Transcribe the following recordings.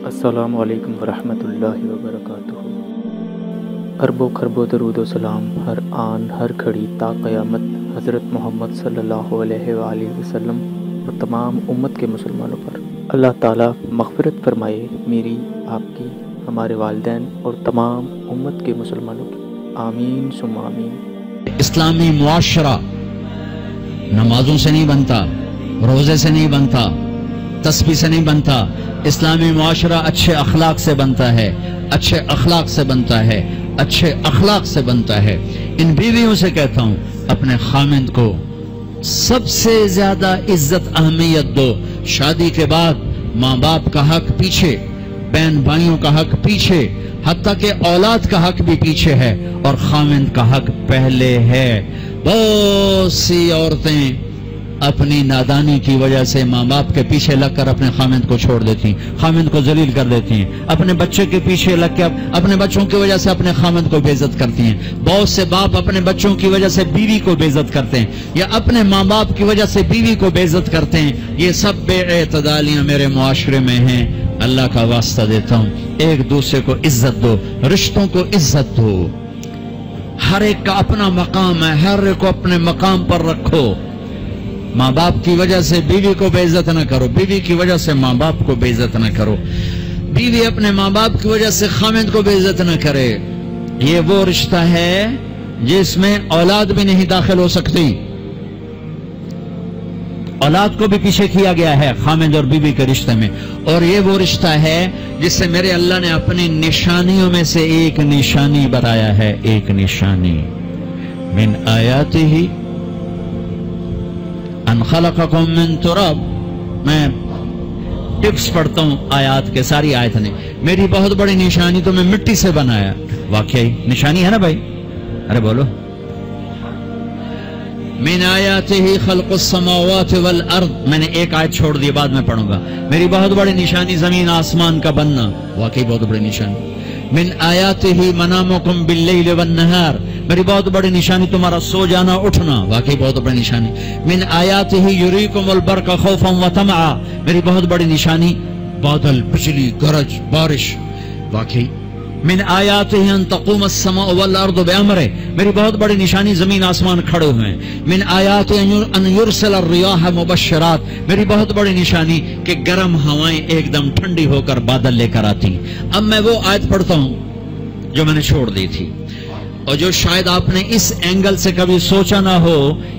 السلام علیکم ورحمۃ اللہ وبرکاتہ۔ اربوں خربوں درود و سلام ہر آن ہر گھڑی تا قیامت حضرت محمد صلی اللہ علیہ وآلہ وسلم اور تمام امت کے مسلمانوں پر اللہ تعالیٰ مغفرت فرمائے، میری، آپ کی، ہمارے والدین اور تمام امت کے مسلمانوں کی، آمین ثم آمین۔ اسلامی معاشرہ نمازوں سے نہیں بنتا، روزے سے نہیں بنتا، تسبیح سے نہیں بنتا۔ اسلامی معاشرہ اچھے اخلاق سے بنتا ہے، اچھے اخلاق سے بنتا ہے، اچھے اخلاق سے بنتا ہے۔ ان بیویوں سے کہتا ہوں، اپنے خامند کو سب سے زیادہ عزت اہمیت دو۔ شادی کے بعد ماں باپ کا حق پیچھے، بہن بھائیوں کا حق پیچھے، حتیٰ کہ اولاد کا حق بھی پیچھے ہے، اور خامند کا حق پہلے ہے۔ بہت سی عورتیں اپنی نادانی کی وجہ سے ماں باپ کے پیچھے لگ کر اپنے خامند کو چھوڑ دیتی ہیں، خامند کو ذلیل کر دیتی ہیں، اپنے بچے کے پیچھے لگ کے اپنے بچوں کی وجہ سے اپنے خامند کو بے عزت کرتی ہیں۔ بہت سے باپ اپنے بچوں کی وجہ سے بیوی کو بے عزت کرتے ہیں، یا اپنے ماں باپ کی وجہ سے بیوی کو بے عزت کرتے ہیں۔ یہ سب بے اعتدالیاں میرے معاشرے میں ہیں۔ اللہ کا واسطہ دیتا ہوں، ایک دوسرے کو عزت دو، رشتوں کو عزت دو۔ ہر ایک کا اپنا مقام ہے، ہر ایک کو اپنے مقام پر رکھو۔ ماں باپ کی وجہ سے بیوی کو بے عزت نہ کرو، بیوی کی وجہ سے ماں باپ کو بے عزت نہ کرو، بیوی اپنے ماں باپ کی وجہ سے خامند کو بے عزت نہ کرے۔ یہ وہ رشتہ ہے جس میں اولاد بھی نہیں داخل ہو سکتی، اولاد کو بھی پیچھے کیا گیا ہے خامند اور بیوی کے رشتے میں۔ اور یہ وہ رشتہ ہے جس سے میرے اللہ نے اپنی نشانیوں میں سے ایک نشانی بتایا ہے، ایک نشانی۔ من آیاتہ ان خلقکم من تراب۔ میں ٹپس پڑھتا ہوں آیات کے، ساری آیت نے۔ میری بہت بڑی نشانی تو میں مٹی سے بنایا، واقعی نشانی ہے نا بھائی، ارے بولو۔ من آیاتہ خلق السماوات والارض، میں نے ایک آیت چھوڑ دی، بعد میں پڑھوں گا۔ میری بہت بڑی نشانی زمین آسمان کا بننا، واقعی بہت بڑی نشانی۔ من آیاتہ منامکم باللیل والنہار، میری بہت بڑی نشانی تمہارا سو جانا اٹھنا، واقعی بہت بڑی نشانی۔ من آیاتہ یریکم البرق خوفا وطمعا، میری بہت بڑی نشانی بادل، بجلی، گرج، بارش، واقعی۔ من آیاتہ ان تقوم السماء والارض بامرہ، میری بہت بڑی نشانی زمین آسمان کھڑے ہوئے ہیں۔ من آیاتہ ان یرسل الریاح مبشرات، میری بہت بڑی نشانی کہ گرم ہوائیں ایک دم ٹھنڈی ہو کر بادل لے کر آتی۔ اب میں وہ آیت پڑھتا ہوں جو میں نے چھوڑ دی تھی، اور جو شاید آپ نے اس اینگل سے کبھی سوچا نہ ہو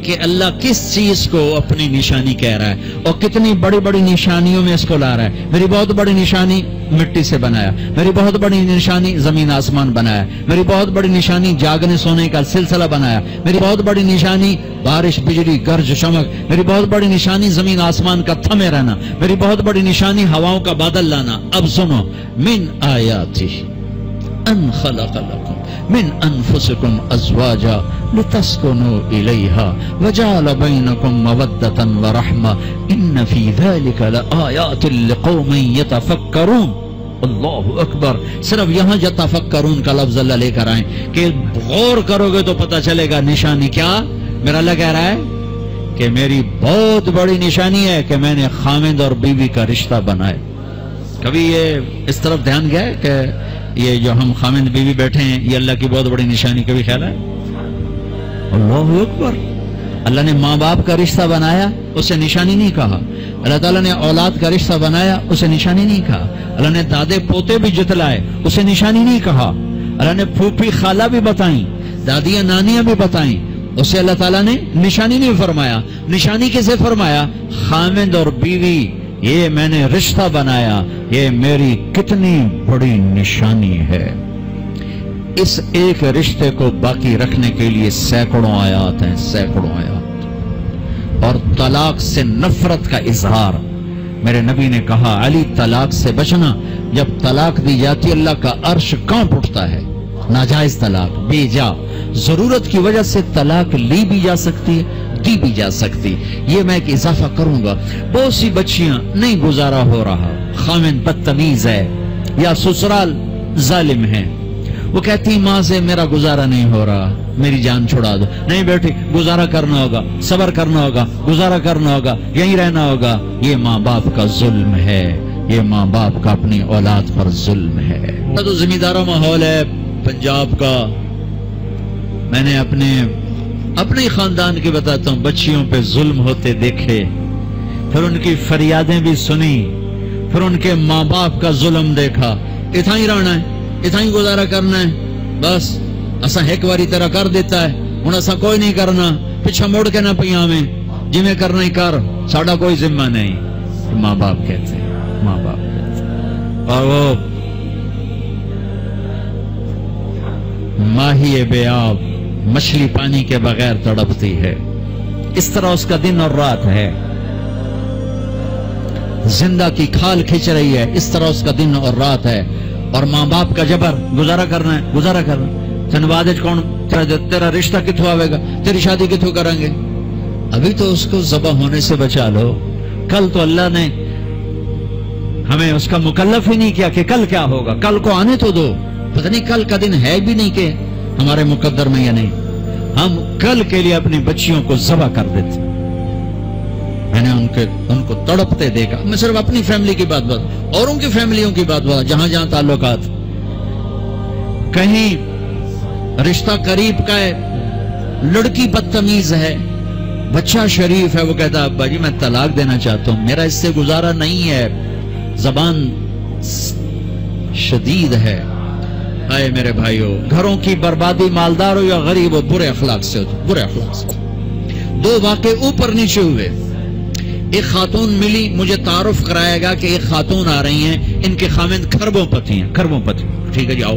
کہ اللہ کس چیز کو اپنی نشانی کہہ رہا ہے، اور کتنی بڑی بڑی نشانیوں میں اس کو لا رہا ہے۔ میری بہت بڑی نشانی مٹی سے بنایا، میری بہت بڑی نشانی زمین آسمان بنایا، میری بہت بڑی نشانی جاگنے سونے کا سلسلہ بنایا، میری بہت بڑی نشانی بارش، بجلی، گرج، چمک، میری بہت بڑی نشانی زمین آسمان کا تھمے رہنا، میری بہت بڑی نشانی ہواؤں کا بادل لانا۔ اب سنو، من آیاتہ ان خلق لکم من انفسکم ازواجا لتسکنوا الیہا وجعل بینکم مودۃ ورحمہ ان فی ذلک لآیات لقوم یتفکرون۔ اللہ اکبر۔ صرف یہاں یتفکرون کا لفظ اللہ لے کر آئیں کہ غور کرو گے تو پتہ چلے گا نشانی کیا۔ میرا اللہ کہہ رہا ہے کہ میری بہت بڑی نشانی ہے کہ میں نے خامند اور بیوی کا رشتہ بنایا۔ کبھی یہ اس طرف دھیان گیا ہے کہ یہ جو ہم خامند بیوی بیٹھے ہیں یہ اللہ کی بہت بڑی نشانی، کبھی خیال ہے؟ اللہ اکبر۔ اللہ نے ماں باپ کا رشتہ بنایا، اسے نشانی نہیں کہا۔ اللہ تعالیٰ نے اولاد کا رشتہ بنایا، اسے نشانی نہیں کہا۔ اللہ نے دادے پوتے بھی جتلائے، اسے نشانی نہیں کہا۔ اللہ نے پھوپھی خالہ بھی بتائیں، دادیاں نانیاں بھی بتائیں، اسے اللہ تعالیٰ نے نشانی نہیں فرمایا۔ نشانی کسے فرمایا؟ خامند اور بیوی، یہ میں نے رشتہ بنایا، یہ میری کتنی بڑی نشانی ہے۔ اس ایک رشتے کو باقی رکھنے کے لیے سینکڑوں آیات ہیں، سینکڑوں آیات۔ اور طلاق سے نفرت کا اظہار، میرے نبی نے کہا علی طلاق سے بچنا۔ جب طلاق دی جاتی اللہ کا عرش کانپ اٹھتا ہے۔ ناجائز طلاق، بے جا، ضرورت کی وجہ سے طلاق لی بھی جا سکتی ہے، دی بھی جا سکتی۔ یہ میں ایک اضافہ کروں گا، بہت سی بچیاں نہیں گزارا ہو رہا، خامن بدتمیز ہے یا سسرال ظالم ہے، وہ کہتی ماں سے میرا گزارا نہیں ہو رہا، میری جان چھڑا دو۔ نہیں بیٹی، گزارا کرنا ہوگا، صبر کرنا ہوگا، گزارا کرنا ہوگا، یہیں رہنا ہوگا۔ یہ ماں باپ کا ظلم ہے، یہ ماں باپ کا اپنی اولاد پر ظلم ہے۔ تو زمیندارہ ماحول ہے پنجاب کا، میں نے اپنے خاندان کی بتاتا ہوں، بچیوں پہ ظلم ہوتے دیکھے، پھر ان کی فریادیں بھی سنی، پھر ان کے ماں باپ کا ظلم دیکھا۔ اتنا ہی رہنا ہے، اتنا ہی گزارا کرنا ہے، بس اسا ایک باری طرح کر دیتا ہے، ہوں اسا کوئی نہیں کرنا، پیچھا مڑ کے نہ پیا میں، جی میں کرنا ہی کر، ساڈا کوئی ذمہ نہیں۔ ماں باپ کہتے ہیں، ماں باپ کہتے ہیں۔ اور وہ ماہی بے آب مچھلی پانی کے بغیر تڑپتی ہے، اس طرح اس کا دن اور رات ہے۔ زندہ کی کھال کھچ رہی ہے، اس طرح اس کا دن اور رات ہے۔ اور ماں باپ کا جبر، گزارا کرنا ہے، گزارا کرنا ہے۔ تن بعد کون تیرا رشتہ کتوں آئے گا، تیری شادی کتوں کریں گے؟ ابھی تو اس کو ذبح ہونے سے بچا لو، کل تو اللہ نے ہمیں اس کا مکلف ہی نہیں کیا کہ کل کیا ہوگا، کل کو آنے تو دو، پتہ نہیں کل کا دن ہے بھی نہیں کہ ہمارے مقدر میں یا نہیں۔ ہم کل کے لیے اپنی بچیوں کو ذبح کر دیتے۔ میں نے ان کو تڑپتے دیکھا، میں صرف اپنی فیملی کی بات اوروں کی فیملیوں کی بات جہاں جہاں تعلقات، کہیں رشتہ قریب کا ہے، لڑکی بدتمیز ہے، بچہ شریف ہے، وہ کہتا ابا جی میں طلاق دینا چاہتا ہوں، میرا اس سے گزارا نہیں ہے، زبان شدید ہے۔ آئے میرے بھائیو، گھروں کی بربادی مالدار ہو یا غریب ہو، برے اخلاق سے ہو، برے اخلاق سے۔ دو واقعے اوپر نیچے ہوئے۔ ایک خاتون ملی، مجھے تعارف کرایا گا کہ ایک خاتون آ رہی ہیں، ان کے خامند کھربوں پتی ہیں، کھربوں پتی، ٹھیک ہے جی آؤ۔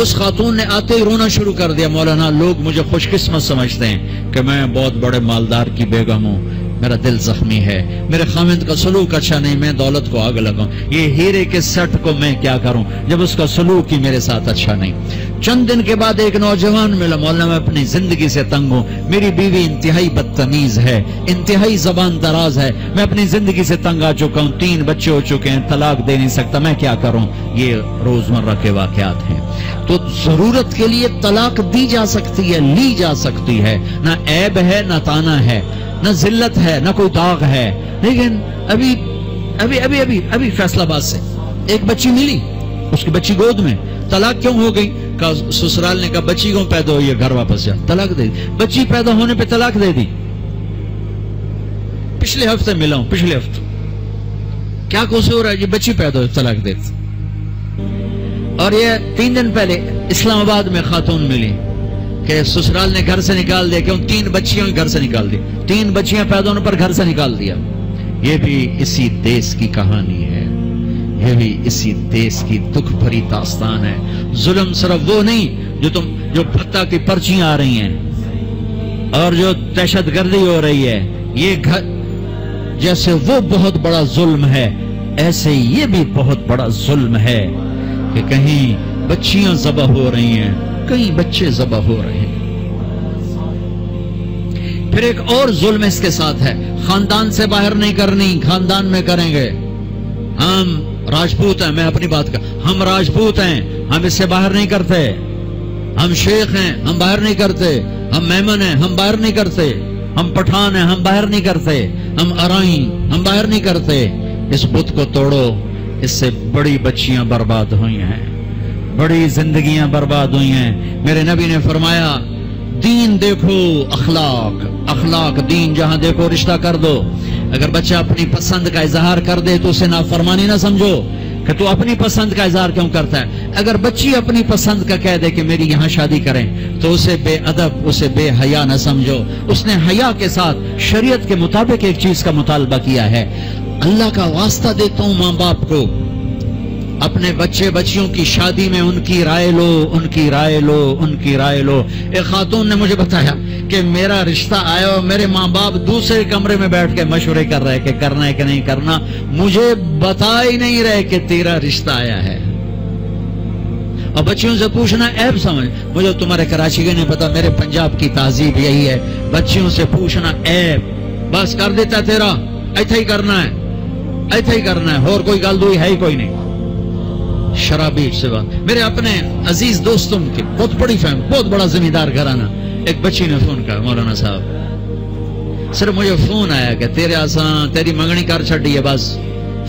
اس خاتون نے آتے ہی رونا شروع کر دیا، مولانا لوگ مجھے خوش قسمت سمجھتے ہیں کہ میں بہت بڑے مالدار کی بیگم ہوں، میرا دل زخمی ہے، میرے خامند کا سلوک اچھا نہیں، میں دولت کو آگ لگاؤں، یہ ہیرے کے سیٹ کو میں کیا کروں جب اس کا سلوک ہی میرے ساتھ اچھا نہیں۔ چند دن کے بعد ایک نوجوان ملا، مولانا میں اپنی زندگی سے تنگ ہوں، میری بیوی انتہائی بدتمیز ہے، انتہائی زبان دراز ہے، میں اپنی زندگی سے تنگ آ چکا ہوں، 3 بچے ہو چکے ہیں، طلاق دے نہیں سکتا، میں کیا کروں؟ یہ روزمرہ کے واقعات ہیں۔ تو ضرورت کے لیے طلاق دی جا سکتی ہے، لی جا سکتی ہے، نہ عیب ہے نہ تانا ہے، نہ ذلت ہے نہ کوئی داغ ہے۔ لیکن ابھی فیصلہ آباد سے ایک بچی ملی، اس کی بچی گود میں، طلاق کیوں ہو گئی؟ کہا سسرال نے کہا بچی کیوں پیدا ہوئی ہے، گھر واپس جا، طلاق دے دی۔ بچی پیدا ہونے پہ طلاق دے دی۔ پچھلے ہفتے ملا ہوں، پچھلے ہفتے، کیا قصور ہے؟ یہ بچی پیدا ہوئی، طلاق دے دی۔ اور یہ 3 دن پہلے اسلام آباد میں خاتون ملی کہ سسرال نے گھر سے نکال دیا، کیوں 3 بچیاں گھر سے نکال دی، 3 بچیاں پیدا ہونے پر گھر سے نکال دیا۔ یہ بھی اسی دیس کی کہانی ہے، یہ بھی اسی دیس کی دکھ بھری داستان ہے۔ ظلم صرف وہ نہیں جو بھتہ کی پرچیاں آ رہی ہیں اور جو دہشت گردی ہو رہی ہے، یہ جیسے وہ بہت بڑا ظلم ہے، ایسے یہ بھی بہت بڑا ظلم ہے کہ کہیں بچیاں ذبح ہو رہی ہیں، کئی بچے ذبح ہو رہے ہیں۔ پھر ایک اور ظلم اس کے ساتھ ہے، خاندان سے باہر نہیں کرنی، خاندان میں کریں گے۔ ہم راجپوت ہیں، میں اپنی بات ہم راجپوت ہیں، ہم اس سے باہر نہیں کرتے۔ ہم شیخ ہیں، ہم باہر نہیں کرتے۔ ہم میمن ہیں، ہم باہر نہیں کرتے۔ ہم پٹھان ہیں، ہم باہر نہیں کرتے۔ ہم ارائیں، ہم باہر نہیں کرتے۔ اس بت کو توڑو، اس سے بڑی بچیاں برباد ہوئی ہیں، بڑی زندگیاں برباد ہوئی ہیں۔ میرے نبی نے فرمایا دین دیکھو، اخلاق دین جہاں دیکھو رشتہ کر دو۔ اگر بچہ اپنی پسند کا اظہار کر دے تو اسے نافرمانی نہ سمجھو کہ تو اپنی پسند کا اظہار کیوں کرتا ہے۔ اگر بچی اپنی پسند کا کہہ دے کہ میری یہاں شادی کریں تو اسے بے ادب، اسے بے حیا نہ سمجھو۔ اس نے حیا کے ساتھ شریعت کے مطابق ایک چیز کا مطالبہ کیا ہے۔ اللہ کا واسطہ دیتا ہوں ماں باپ کو، اپنے بچے بچیوں کی شادی میں ان کی رائے لو، ان کی رائے لو، ان کی رائے لو۔ ایک خاتون نے مجھے بتایا کہ میرا رشتہ آیا اور میرے ماں باپ دوسرے کمرے میں بیٹھ کے مشورے کر رہے کہ کرنا ہے کہ نہیں کرنا، مجھے بتا ہی نہیں رہے کہ تیرا رشتہ آیا ہے۔ اور بچیوں سے پوچھنا عیب سمجھ، مجھے تمہارے کراچی کے نہیں پتا، میرے پنجاب کی تہذیب یہی ہے، بچیوں سے پوچھنا عیب، بس کر دیتا تیرا، ایتھے ہی کرنا ہے، ایتھے ہی کرنا ہے، اور کوئی گل دوئی ہے ہی کوئی نہیں۔ شرابی سے بات، میرے اپنے عزیز دوستوں کے بہت بڑی فہم، بہت بڑا زمیندار گھرانہ، ایک بچی نے فون کہا مولانا صاحب، صرف مجھے فون آیا کہ تیرے آسان تیری منگنی کر چھڑی ہے، بس